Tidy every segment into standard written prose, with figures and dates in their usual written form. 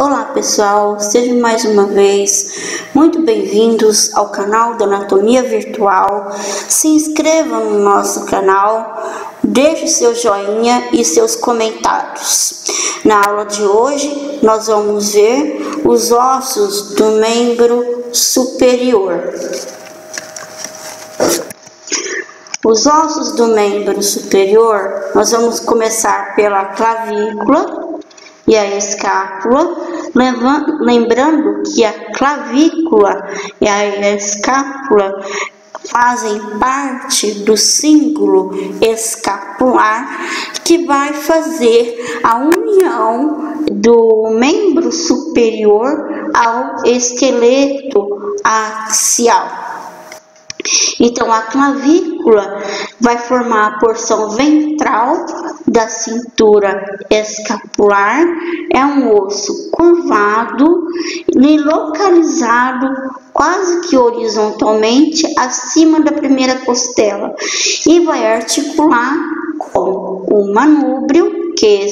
Olá pessoal, sejam mais uma vez muito bem-vindos ao canal da Anatomia Virtual. Se inscrevam no nosso canal, deixe seu joinha e seus comentários. Na aula de hoje nós vamos ver os ossos do membro superior. Os ossos do membro superior, nós vamos começar pela clavícula e a escápula, lembrando que a clavícula e a escápula fazem parte do símbolo escapular, que vai fazer a união do membro superior ao esqueleto axial. Então, a clavícula vai formar a porção ventral da cintura escapular. É um osso curvado e localizado quase que horizontalmente acima da primeira costela e vai articular com o manúbrio, que é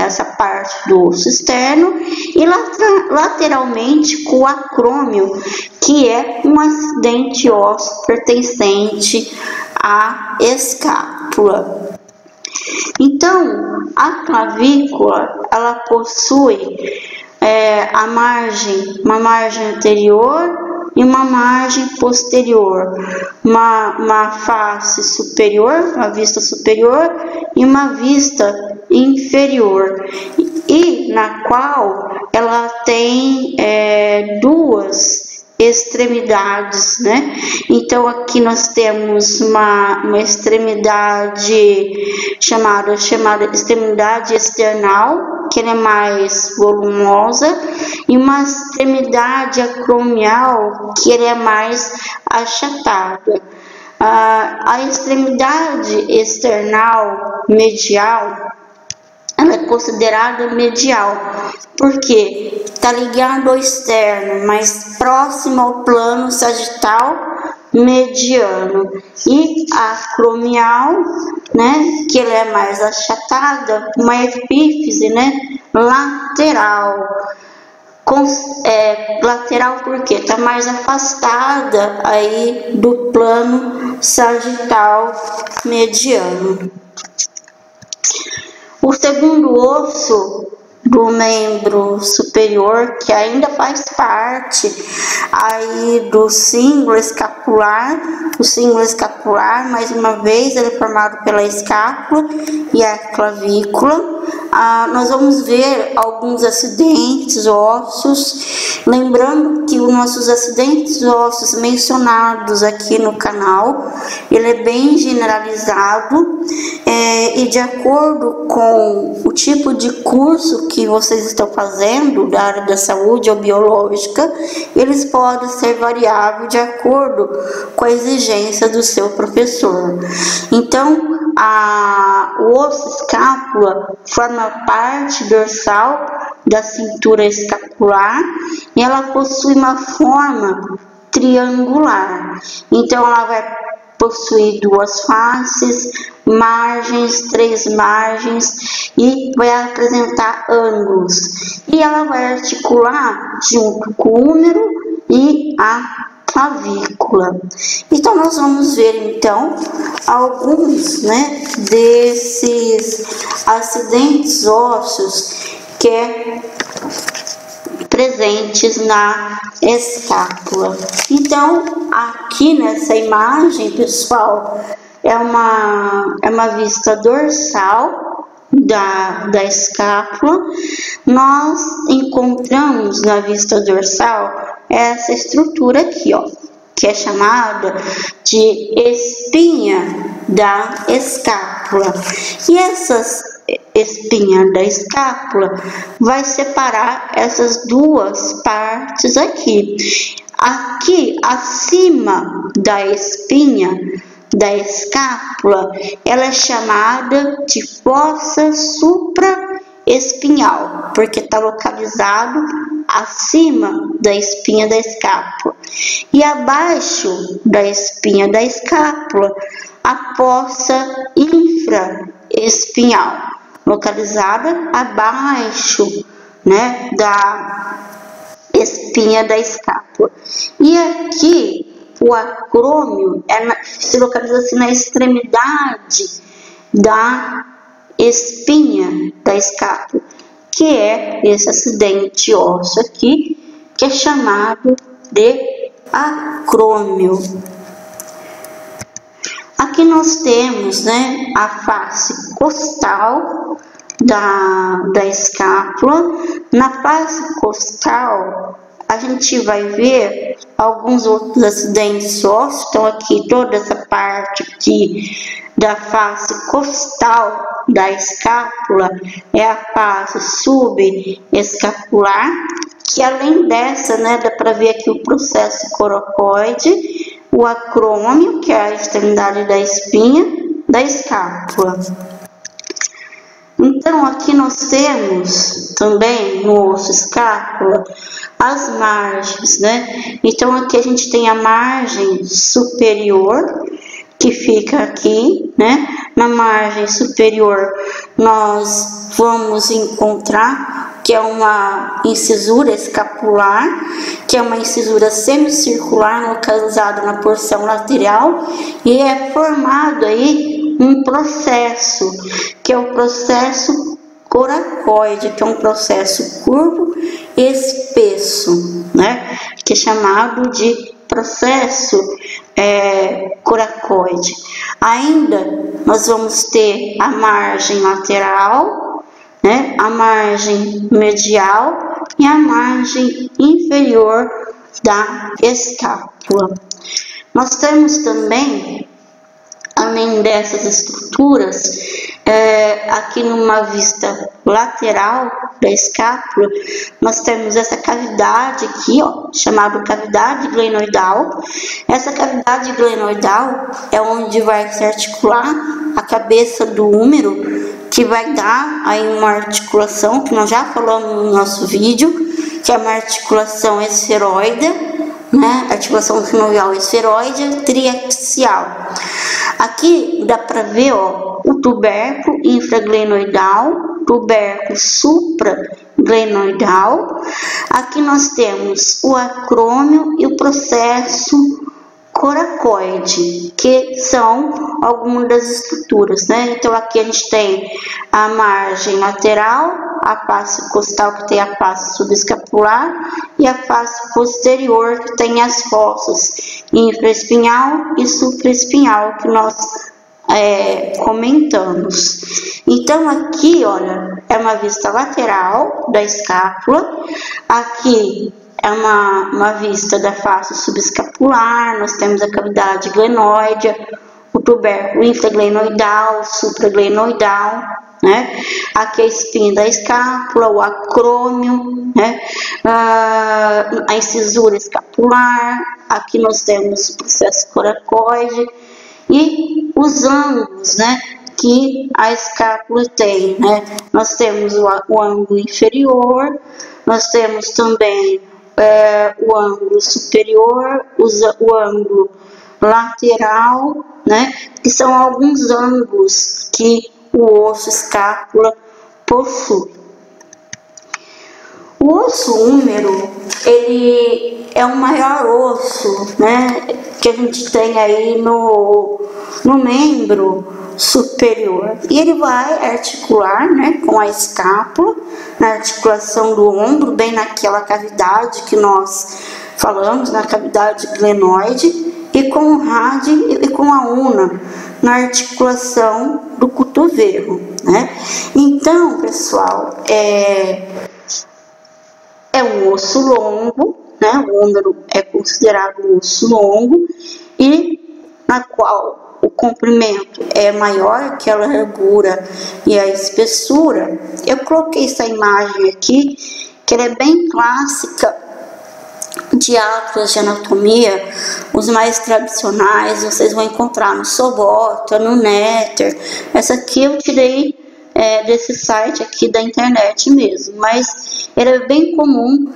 essa parte do osso externo, e lateralmente com o acrômio, que é um acidente ósseo pertencente à escápula. Então, a clavícula, ela possui uma margem anterior e uma margem posterior, uma face superior, uma vista superior e uma vista inferior, e na qual ela tem duas extremidades, né? Então aqui nós temos uma extremidade chamada extremidade external, que ela é mais volumosa, e uma extremidade acromial, que ela é mais achatada. A extremidade external medial, ela é considerada medial, porque está ligado ao externo, mais próximo ao plano sagital mediano. E a acromial, né, que ela é mais achatada, uma epífise, né, lateral. Lateral porque está mais afastada aí do plano sagital mediano. O segundo osso do membro superior, que ainda faz parte aí do símbolo escapular, o símbolo escapular, mais uma vez, ele é formado pela escápula e a clavícula. Nós vamos ver alguns acidentes ósseos, lembrando que os nossos acidentes ósseos mencionados aqui no canal, ele é bem generalizado, e de acordo com o tipo de curso que vocês estão fazendo da área da saúde ou biológica, eles podem ser variáveis de acordo com a exigência do seu professor. Então, o osso escápula forma parte dorsal da cintura escapular e ela possui uma forma triangular. Então, ela vai possuir duas faces, margens, três margens, e vai apresentar ângulos. E ela vai articular junto com o úmero e a clavícula. Então, nós vamos ver então alguns, né, desses acidentes ósseos que é presentes na escápula. Então, aqui nessa imagem, pessoal, é uma vista dorsal da escápula. Nós encontramos na vista dorsal essa estrutura aqui, ó, que é chamada de espinha da escápula. E essas espinha da escápula vai separar essas duas partes aqui. Aqui acima da espinha da escápula, ela é chamada de fossa supraespinhal, porque está localizado acima da espinha da escápula. E abaixo da espinha da escápula, a fossa infraespinhal, localizada abaixo né, da espinha da escápula. E aqui o acrômio se localiza assim na extremidade da espinha da escápula, que é esse acidente ósseo aqui, que é chamado de acrômio. Aqui nós temos, né, a face costal da escápula. Na face costal a gente vai ver alguns outros acidentes ósseos. Então aqui toda essa parte aqui da face costal da escápula é a face subescapular, que além dessa, né, dá para ver aqui o processo coracoide, o acrômio, que é a extremidade da espinha da escápula. Então aqui nós temos também no osso escápula as margens, né? Então aqui a gente tem a margem superior, que fica aqui, né? Na margem superior nós vamos encontrar que é uma incisura escapular, que é uma incisura semicircular localizada na porção lateral, e é formado aí um processo, que é o processo coracoide, que é um processo curvo espesso, né? Que é chamado de processo coracoide. Ainda nós vamos ter a margem lateral, né, a margem medial e a margem inferior da escápula. Nós temos também, além dessas estruturas, aqui numa vista lateral da escápula, nós temos essa cavidade aqui, ó, chamada cavidade glenoidal. Essa cavidade glenoidal é onde vai se articular a cabeça do úmero, que vai dar aí uma articulação, que nós já falamos no nosso vídeo, que é uma articulação esferoide, né? Articulação sinovial esferoide triaxial. Aqui dá para ver, ó, o tubérculo infraglenoidal, tubérculo supraglenoidal. Aqui nós temos o acrômio e o processo coracoide, que são algumas das estruturas, né? Então aqui a gente tem a margem lateral, a face costal, que tem a face subescapular, e a face posterior, que tem as fossas infraespinhal e supraespinhal, que nós comentamos. Então aqui, olha, é uma vista lateral da escápula. Aqui é uma vista da face subescapular. Nós temos a cavidade glenoide, o tubérculo infraglenoidal, supraglenoidal, né? Aqui a espinha da escápula, o acrômio, né? A incisura escapular. Aqui nós temos o processo coracoide e os ângulos, né, que a escápula tem, né? Nós temos o ângulo inferior, nós temos também o ângulo superior, o ângulo lateral, né? Que são alguns ângulos que o osso escápula possui. O osso húmero, ele é o maior osso, né, que a gente tem aí no membro superior, e ele vai articular, né, com a escápula, na articulação do ombro, bem naquela cavidade que nós falamos, na cavidade glenoide, e com o rádio e com a una, na articulação do cotovelo, né? Então, pessoal, é um osso longo, né? O húmero é considerado um osso longo, e na qual o comprimento é maior que a largura e a espessura. Eu coloquei essa imagem aqui, que ela é bem clássica de atlas de anatomia. Os mais tradicionais vocês vão encontrar no Sobota, no Netter. Essa aqui eu tirei desse site aqui da internet mesmo, mas era bem comum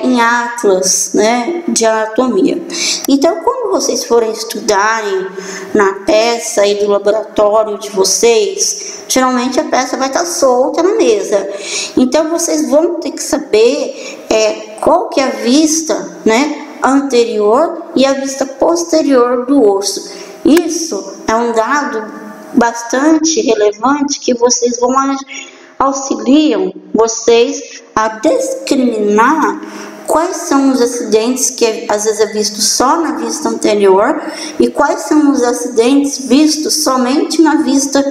em atlas, né, de anatomia. Então, quando vocês forem estudarem na peça aí do laboratório de vocês, geralmente a peça vai estar solta na mesa. Então, vocês vão ter que saber qual que é a vista, né, anterior e a vista posterior do osso. Isso é um dado bastante relevante que vocês vão auxiliam vocês a discriminar quais são os acidentes que às vezes é visto só na vista anterior e quais são os acidentes vistos somente na vista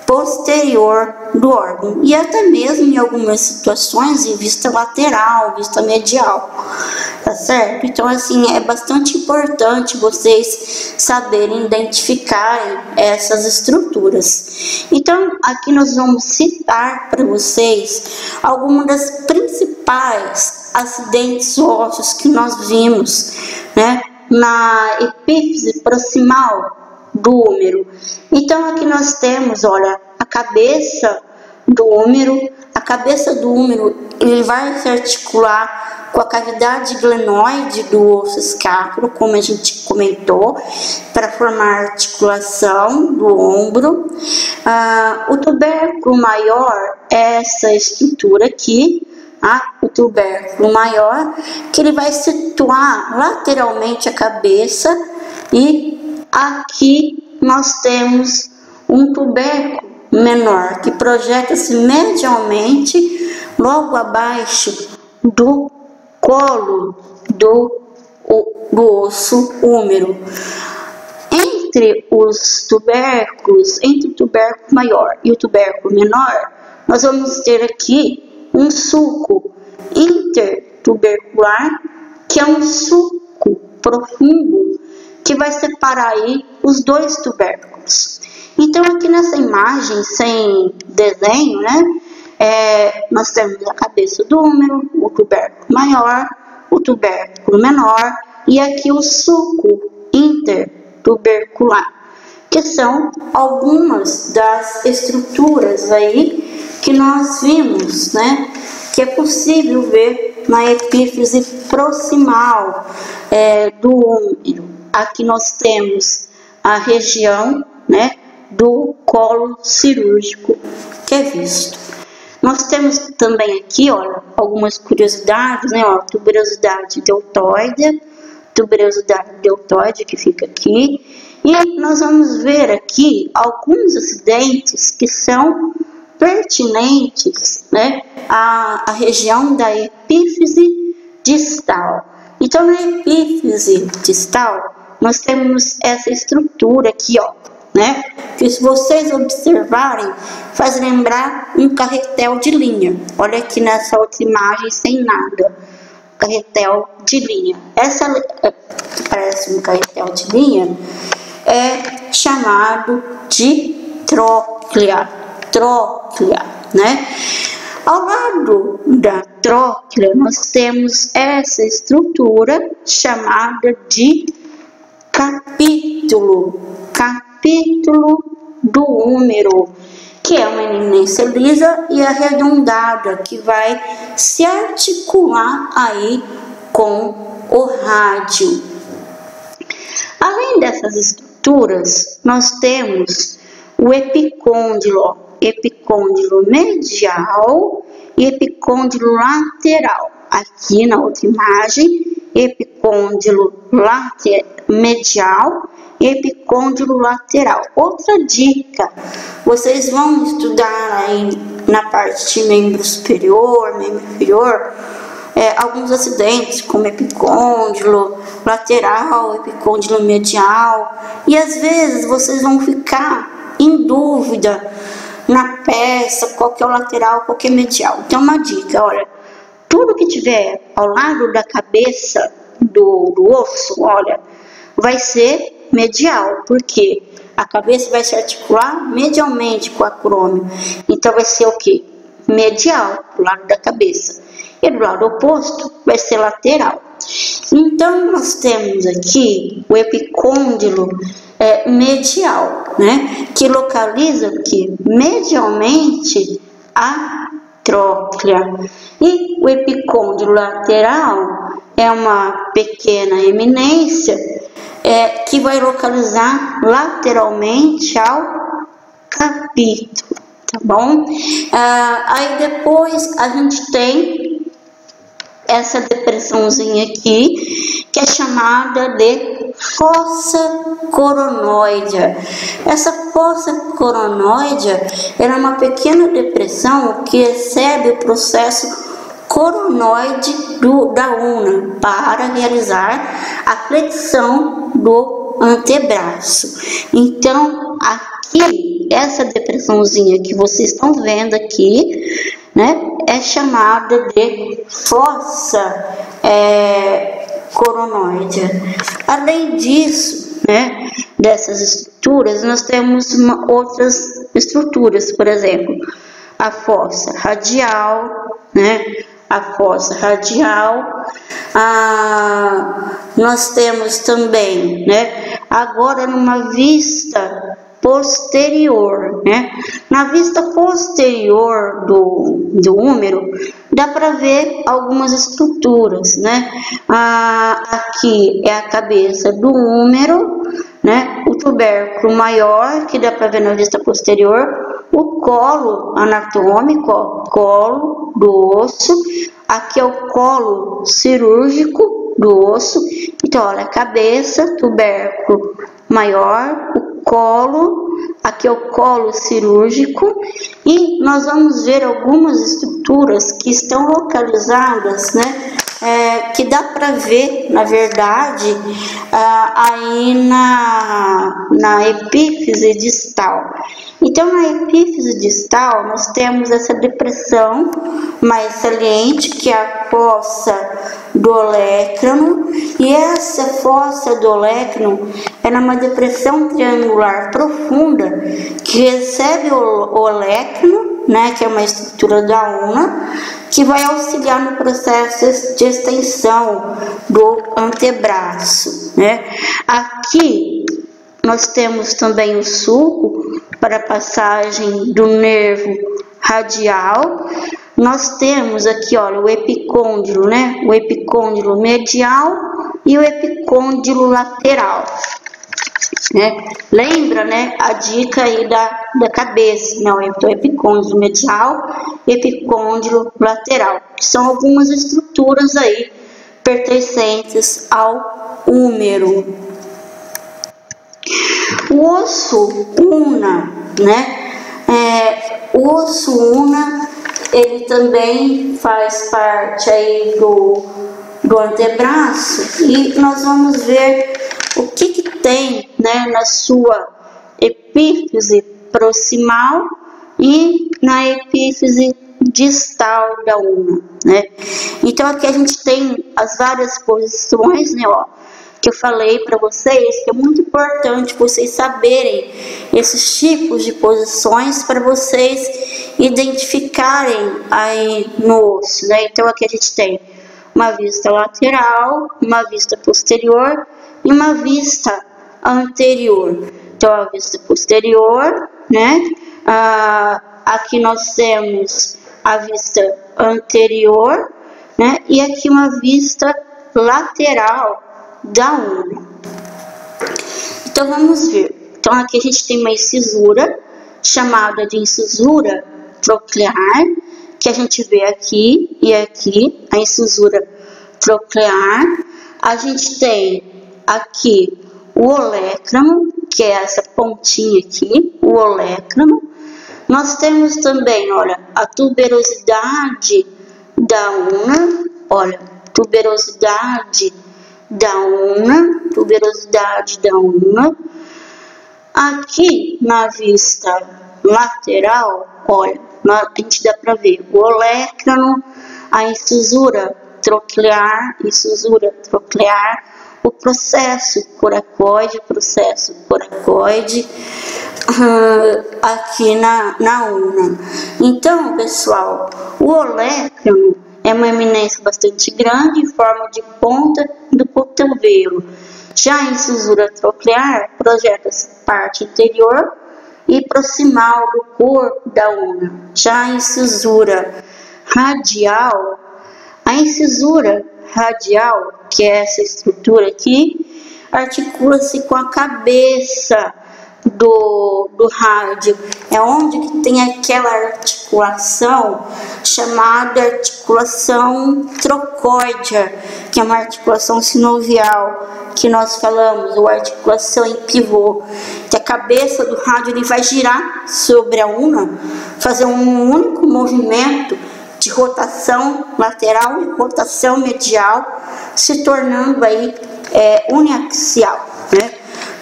posterior do órgão, e até mesmo em algumas situações em vista lateral, vista medial, tá certo? Então, assim, é bastante importante vocês saberem identificar essas estruturas. Então, aqui nós vamos citar para vocês algumas das principais acidentes ósseos que nós vimos, né, na epífise proximal do úmero. Então, aqui nós temos, olha, a cabeça do úmero. A cabeça do úmero, ele vai se articular com a cavidade glenoide do osso escápulo, como a gente comentou, para formar a articulação do ombro. O tubérculo maior é essa estrutura aqui, o tubérculo maior, que ele vai situar lateralmente a cabeça, e aqui nós temos um tubérculo menor que projeta-se medialmente logo abaixo do colo do osso úmero. Entre os tubérculos, entre o tubérculo maior e o tubérculo menor, nós vamos ter aqui um sulco intertubercular, que é um sulco profundo que vai separar aí os dois tubérculos. Então, aqui nessa imagem, sem desenho, né, nós temos a cabeça do úmero, o tubérculo maior, o tubérculo menor, e aqui o sulco intertubercular, que são algumas das estruturas aí que nós vimos, né, que é possível ver na epífise proximal do úmero. Aqui nós temos a região, né, do colo cirúrgico que é visto. Nós temos também aqui, olha, algumas curiosidades, né, ó, tuberosidade deltoide que fica aqui, e nós vamos ver aqui alguns acidentes que são pertinentes, né, à região da epífise distal. Então, na epífise distal, nós temos essa estrutura aqui, ó, né, que se vocês observarem, faz lembrar um carretel de linha. Olha aqui nessa outra imagem sem nada, carretel de linha. Essa que parece um carretel de linha é chamado de tróclea, né? Ao lado da tróclea, nós temos essa estrutura chamada de capítulo do úmero, que é uma eminência lisa e arredondada, que vai se articular aí com o rádio. Além dessas estruturas, nós temos o epicôndilo medial e epicôndilo lateral. Aqui na outra imagem, epicôndilo medial e epicôndilo lateral. Outra dica, vocês vão estudar aí na parte de membro superior, membro inferior, alguns acidentes como epicôndilo lateral, epicôndilo medial, e às vezes vocês vão ficar em dúvida na peça qual que é o lateral, qual que é medial. Então, uma dica, olha, tudo que tiver ao lado da cabeça do osso, olha, vai ser medial, porque a cabeça vai se articular medialmente com o acrômio. Então, vai ser o que? Medial, do lado da cabeça. E do lado oposto, vai ser lateral. Então, nós temos aqui o epicôndilo medial, né? Que localiza aqui medialmente a tróclea. E o epicôndilo lateral é uma pequena eminência que vai localizar lateralmente ao capítulo, tá bom? Aí depois a gente tem essa depressãozinha aqui, que é chamada de fossa coronoidea. Essa fossa coronoidea é uma pequena depressão que excede o processo coronoide da una para realizar a flexão do antebraço. Então, aqui, essa depressãozinha que vocês estão vendo aqui, né, é chamada de fossa coronoidea. Além disso, né, dessas estruturas, nós temos outras estruturas, por exemplo, a fossa radial, né? A fossa radial, nós temos também, né? Agora numa vista posterior, né? Na vista posterior do úmero, dá para ver algumas estruturas, né? Aqui é a cabeça do úmero, né? O tubérculo maior, que dá para ver na vista posterior, o colo anatômico, ó, colo do osso, aqui é o colo cirúrgico do osso. Então, olha, cabeça, tubérculo maior, o colo, aqui é o colo cirúrgico, e nós vamos ver algumas estruturas que estão localizadas, né? Que dá para ver, na verdade, aí na epífise distal. Então, na epífise distal, nós temos essa depressão mais saliente, que é a fossa do olecrano, e essa fossa do olecrano é uma depressão triangular profunda que recebe o olecrano, né, que é uma estrutura da una, que vai auxiliar no processo de extensão do antebraço, né? Aqui nós temos também o sulco para a passagem do nervo radial. Nós temos aqui, olha, o epicôndilo, né? O epicôndilo medial e o epicôndilo lateral, né? Lembra, né, a dica aí da cabeça, não, então epicôndilo medial e epicôndilo lateral, que são algumas estruturas aí pertencentes ao úmero. O osso una, né, o osso una, ele também faz parte aí do antebraço, e nós vamos ver o que tem, né, na sua epífise proximal e na epífise distal da una, né? Então aqui a gente tem as várias posições, né, ó, que eu falei para vocês, que é muito importante vocês saberem esses tipos de posições para vocês identificarem aí no osso, né? Então aqui a gente tem uma vista lateral, uma vista posterior e uma vista anterior. Então a vista posterior, né? Aqui nós temos a vista anterior, né? E aqui uma vista lateral da una. Então vamos ver. Então aqui a gente tem uma incisura chamada de incisura troclear, que a gente vê aqui e aqui, a incisura troclear. A gente tem aqui o olecrano, que é essa pontinha aqui, o olecrano. Nós temos também, olha, a tuberosidade da una, olha, tuberosidade da una, tuberosidade da una. Aqui na vista lateral, olha, a gente dá para ver o olecrano, a incisura troclear, o processo coracoide, aqui na una. Então, pessoal, o olecrano é uma eminência bastante grande em forma de ponta do cotovelo. Já a incisura troclear projeta-se parte interior e proximal do corpo da una. Já a incisura radial, a incisura radial, que é essa estrutura aqui, articula-se com a cabeça do rádio. É onde que tem aquela articulação chamada articulação trocóidea, que é uma articulação sinovial que nós falamos, ou articulação em pivô, que a cabeça do rádio ele vai girar sobre a una, fazer um único movimento de rotação lateral e rotação medial, se tornando aí uniaxial, né?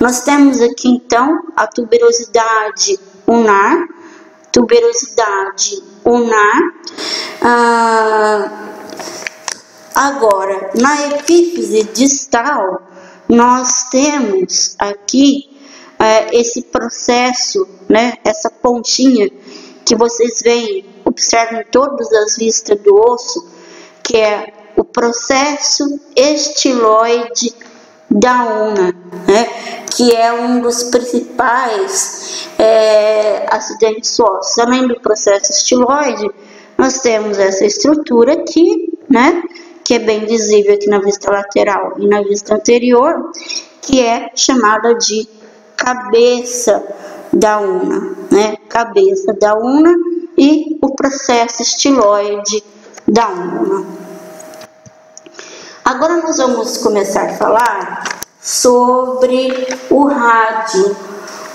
Nós temos aqui então a tuberosidade unar, agora, na epífise distal, nós temos aqui esse processo, né, essa pontinha que vocês veem, observem todas as vistas do osso, que é o processo estiloide da una, né, que é um dos principais acidentes ósseos. Além do processo estiloide, nós temos essa estrutura aqui, né, que é bem visível aqui na vista lateral e na vista anterior, que é chamada de cabeça da una, né, cabeça da una e o processo estiloide da una. Agora nós vamos começar a falar sobre o rádio.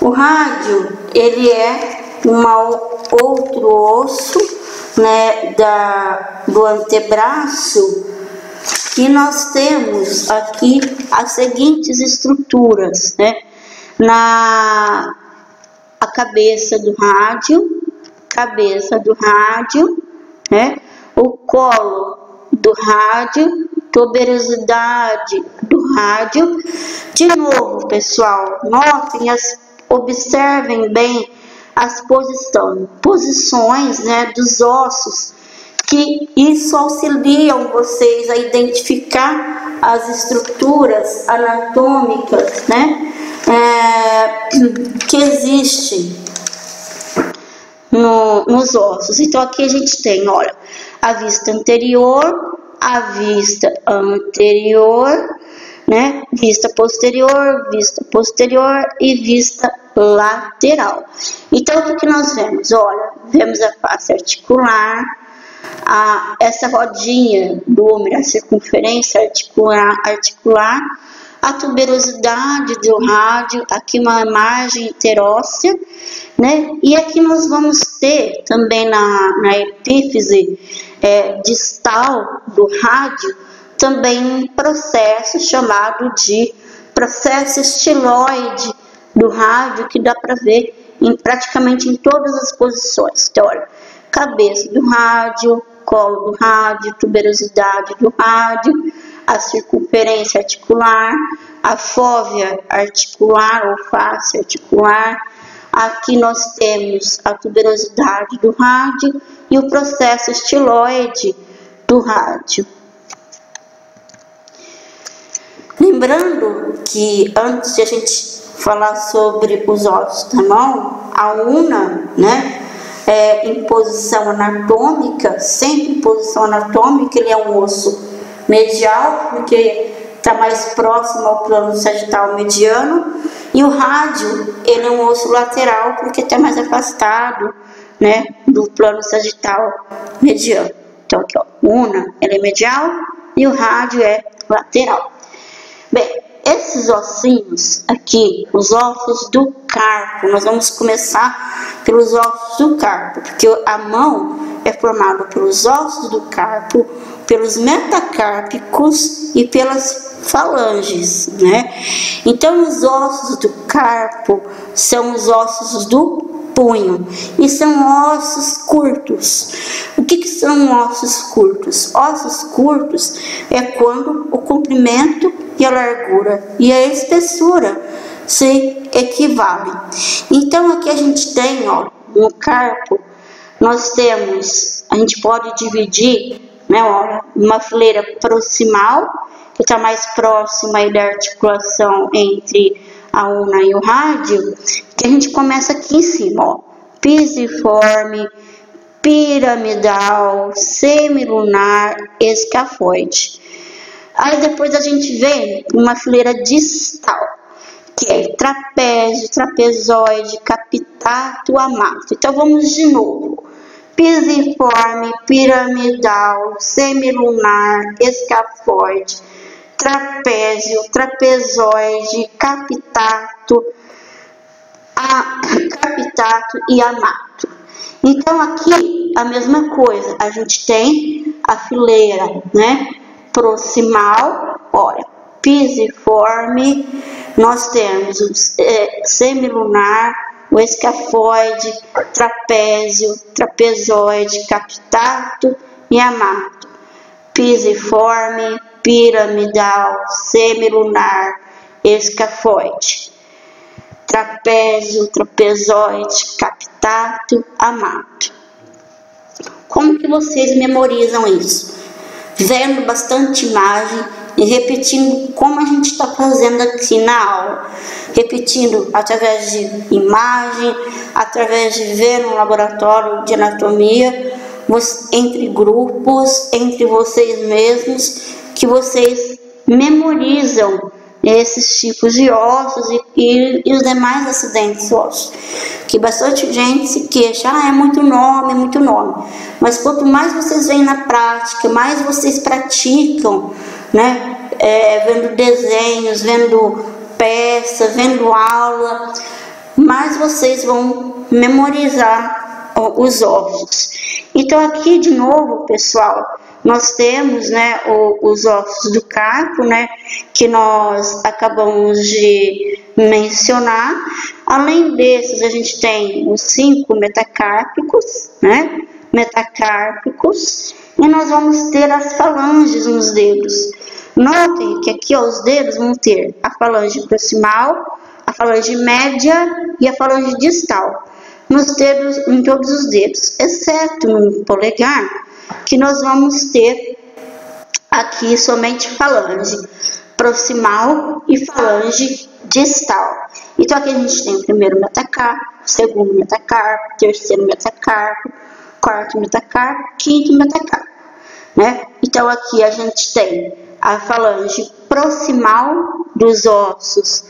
O rádio, ele é outro osso, né, do antebraço, que nós temos aqui as seguintes estruturas, né, a cabeça do rádio, né, o colo do rádio, tuberosidade do rádio. De novo, pessoal, notem, observem bem as posições, né, dos ossos, que isso auxiliam vocês a identificar as estruturas anatômicas, né, que existem nos ossos. Então aqui a gente tem, olha, a vista anterior, a vista anterior, né, vista posterior e vista lateral. Então o que nós vemos? Olha, vemos a face articular, essa rodinha do húmero, a circunferência articular, a tuberosidade do rádio, aqui uma margem interóssea, né? E aqui nós vamos ter também na epífise distal do rádio também um processo chamado de processo estiloide do rádio, que dá para ver praticamente em todas as posições. Então, olha, cabeça do rádio, colo do rádio, tuberosidade do rádio, a circunferência articular, a fóvea articular ou face articular. Aqui nós temos a tuberosidade do rádio e o processo estiloide do rádio. Lembrando que antes de a gente falar sobre os ossos da mão, a una, né, em posição anatômica, sempre em posição anatômica, ele é um osso medial, porque está mais próximo ao plano sagital mediano, e o rádio, ele é um osso lateral, porque está mais afastado, né, do plano sagital mediano. Então aqui, ó, una, ele é medial e o rádio é lateral. Bem, esses ossinhos aqui, os ossos do carpo, nós vamos começar pelos ossos do carpo, porque a mão é formada pelos ossos do carpo, pelos metacárpicos e pelas falanges, né? Então, os ossos do carpo são os ossos do punho e são ossos curtos. O que são ossos curtos? Ossos curtos é quando o comprimento e a largura e a espessura se equivalem. Então, aqui a gente tem, ó, no carpo, nós temos, a gente pode dividir, né, olha, uma fileira proximal, que está mais próxima aí da articulação entre a una e o rádio, que a gente começa aqui em cima, ó, pisiforme, piramidal, semilunar, escafoide. Aí depois a gente vem uma fileira distal, que é trapézio, trapezoide, capitato, amato. Então vamos de novo. Pisiforme, piramidal, semilunar, escafoide, trapézio, trapezoide, capitato e amato. Então aqui a mesma coisa, a gente tem a fileira, né, proximal, olha, pisiforme, nós temos o semilunar, o escafoide, trapézio, trapezoide, capitato e amato. Pisiforme, piramidal, semilunar, escafoide, trapézio, trapezoide, capitato, amato. Como que vocês memorizam isso? Vendo bastante imagem e repetindo como a gente está fazendo aqui na aula. Repetindo através de imagem, através de ver no laboratório de anatomia, entre grupos, entre vocês mesmos, que vocês memorizam esses tipos de ossos e os demais acidentes ósseos. Que bastante gente se queixa, é muito nome. Mas quanto mais vocês veem na prática, mais vocês praticam, né? Vendo desenhos, vendo peça, vendo aula, mais vocês vão memorizar os ossos. Então aqui de novo, pessoal, nós temos, né, os ossos do carpo, né, que nós acabamos de mencionar. Além desses, a gente tem os 5 metacárpicos, né, e nós vamos ter as falanges nos dedos. Notem que aqui, ó, os dedos vão ter a falange proximal, a falange média e a falange distal. Nos dedos, em todos os dedos, exceto no polegar, que nós vamos ter aqui somente falange proximal e falange distal. Então aqui a gente tem o primeiro metacarpo, segundo metacarpo, terceiro metacarpo, quarto metacarpo, quinto metacarpo, né? Então aqui a gente tem a falange proximal dos ossos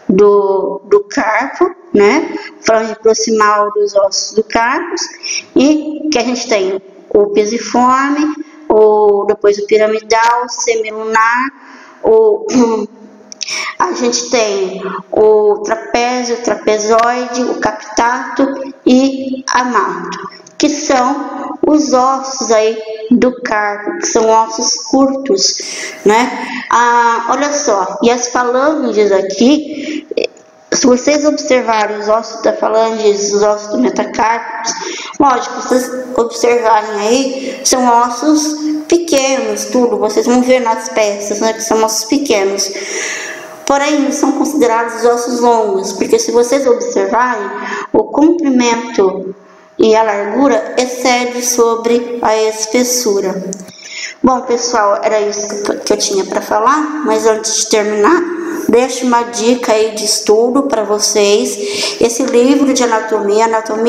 do carpo, né? Falange proximal dos ossos do carpo, e que a gente tem o pisiforme, depois o piramidal, semilunar, a gente tem o trapézio, trapezoide, o capitato e amato, que são os ossos aí do carpo, que são ossos curtos, né? Olha só, e as falanges aqui, se vocês observarem os ossos da falange, os ossos do metacarpo, lógico, vocês observarem aí, são ossos pequenos, tudo, vocês vão ver nas peças, né, que são ossos pequenos. Porém, são considerados ossos longos, porque se vocês observarem, o comprimento e a largura excede sobre a espessura. Bom, pessoal, era isso que eu tinha para falar, mas antes de terminar, deixo uma dica aí de estudo para vocês. Esse livro de anatomia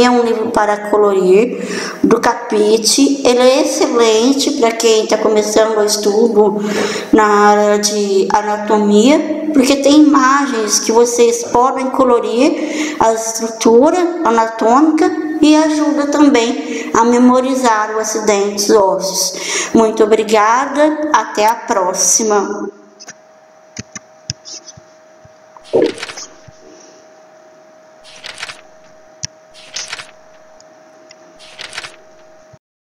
é um livro para colorir, do Capite. Ele é excelente para quem está começando o estudo na área de anatomia, porque tem imagens que vocês podem colorir a estrutura anatômica e ajuda também a memorizar os acidentes ósseos. Muito obrigada, até a próxima.